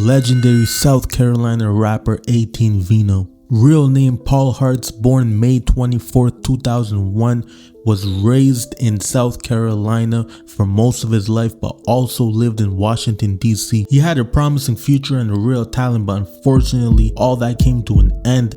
legendary South Carolina rapper 18 Vino. Real name Paul Hartz, born May 24, 2001, was raised in South Carolina for most of his life, but also lived in Washington D.C. He had a promising future and a real talent, but unfortunately all that came to an end.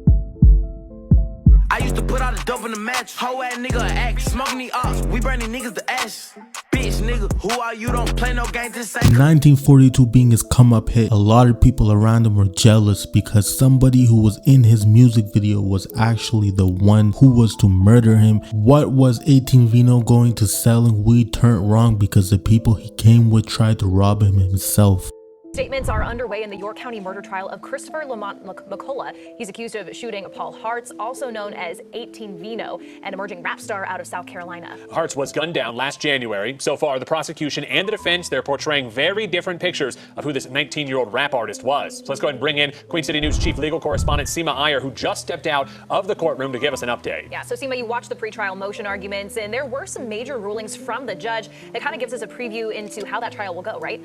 I used to put out a dope in the match. Whole ass nigga act, smoking the ops. We burning niggas to ash. Bitch nigga, who are you? Don't play no game to say. 1942 being his come up hit, a lot of people around him were jealous because somebody who was in his music video was actually the one who was to murder him. What was 18 Vino going to selling weed turned wrong because the people he came with tried to rob him himself. Statements are underway in the York County murder trial of Christopher Lamont McCullough. He's accused of shooting Paul Hartz, also known as 18 Vino, an emerging rap star out of South Carolina. Hartz was gunned down last January. So far, the prosecution and the defense, they're portraying very different pictures of who this 19-year-old rap artist was. So let's go ahead and bring in Queen City News chief legal correspondent Seema Iyer, who just stepped out of the courtroom to give us an update. Yeah, so Seema, you watched the pretrial motion arguments, and there were some major rulings from the judge that kind of gives us a preview into how that trial will go, right?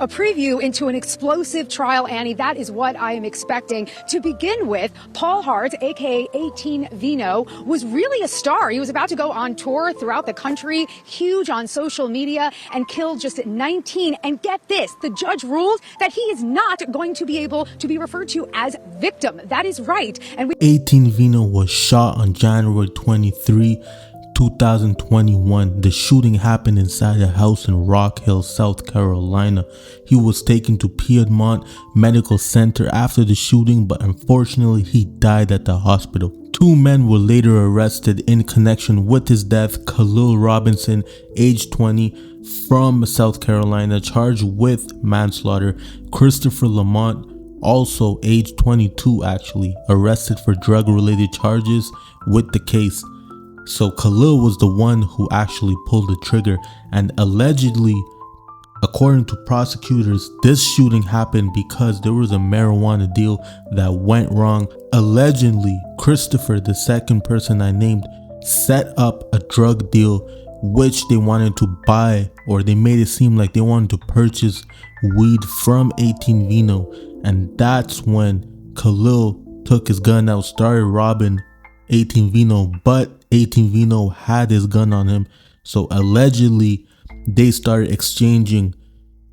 A preview into an explosive trial, Annie. That is what I am expecting. To begin with, Paul Hartz, aka 18 Vino, was really a star. He was about to go on tour throughout the country, huge on social media, and killed just at 19. And get this, the judge ruled that he is not going to be able to be referred to as victim. That is right. And 18 Vino was shot on January 23, 2021. The shooting happened inside a house in Rock Hill, South Carolina. He was taken to Piedmont Medical Center after the shooting, but unfortunately he died at the hospital. Two men were later arrested in connection with his death. Khalil Robinson, age 20, from South Carolina, charged with manslaughter. Christopher Lamont, also age 22 actually, arrested for drug-related charges with the case. So Khalil was the one who actually pulled the trigger, and allegedly, according to prosecutors, this shooting happened because there was a marijuana deal that went wrong. Allegedly, Christopher, the second person I named, set up a drug deal which they wanted to buy, or they made it seem like they wanted to purchase weed from 18 Vino, and that's when Khalil took his gun out, started robbing 18 Vino, but 18 Vino had his gun on him. So allegedly they started exchanging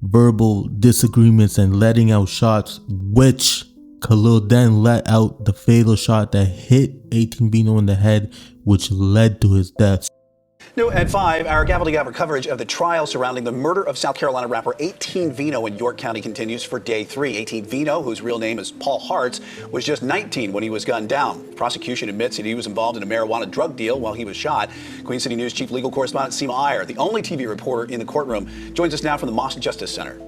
verbal disagreements and letting out shots, which Khalil then let out the fatal shot that hit 18 Vino in the head, which led to his death. New at 5, our Gavel to coverage of the trial surrounding the murder of South Carolina rapper 18 Vino in York County continues for day 3. 18 Vino, whose real name is Paul Hartz, was just 19 when he was gunned down. The prosecution admits that he was involved in a marijuana drug deal while he was shot. Queen City News chief legal correspondent Seema Iyer, the only TV reporter in the courtroom, joins us now from the Moss Justice Center.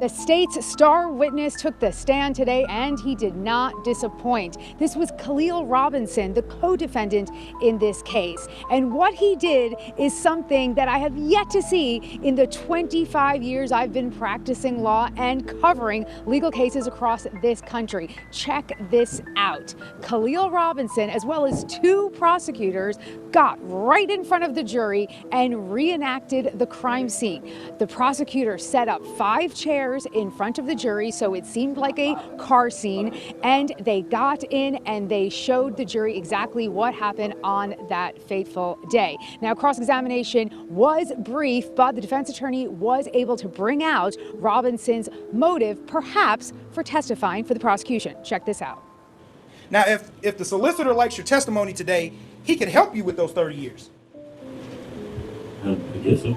the state's star witness took the stand today, and he did not disappoint. This was Khalil Robinson, the co-defendant in this case. And what he did is something that I have yet to see in the 25 years I've been practicing law and covering legal cases across this country. Check this out. Khalil Robinson, as well as two prosecutors, got right in front of the jury and reenacted the crime scene. The prosecutor set up 5 chairs in front of the jury, so it seemed like a car scene, and they got in and they showed the jury exactly what happened on that fateful day. Now, cross-examination was brief, but the defense attorney was able to bring out Robinson's motive, perhaps for testifying for the prosecution. Check this out. Now, if the solicitor likes your testimony today, he can help you with those 30 years. I guess so.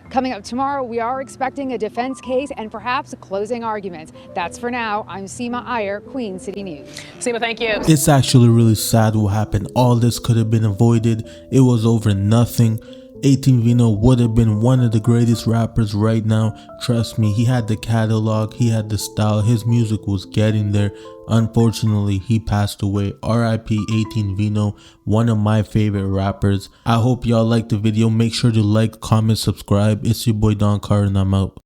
Coming up tomorrow, we are expecting a defense case and perhaps closing arguments. That's for now. I'm Seema Iyer, Queen City News. Seema, thank you. It's actually really sad what happened. All this could have been avoided. It was over nothing. 18 Vino would have been one of the greatest rappers right now. Trust me, he had the catalog, he had the style, his music was getting there. Unfortunately, he passed away. RIP 18 Vino, one of my favorite rappers. I hope y'all liked the video. Make sure to like, comment, subscribe. It's your boy Don Carter and I'm out.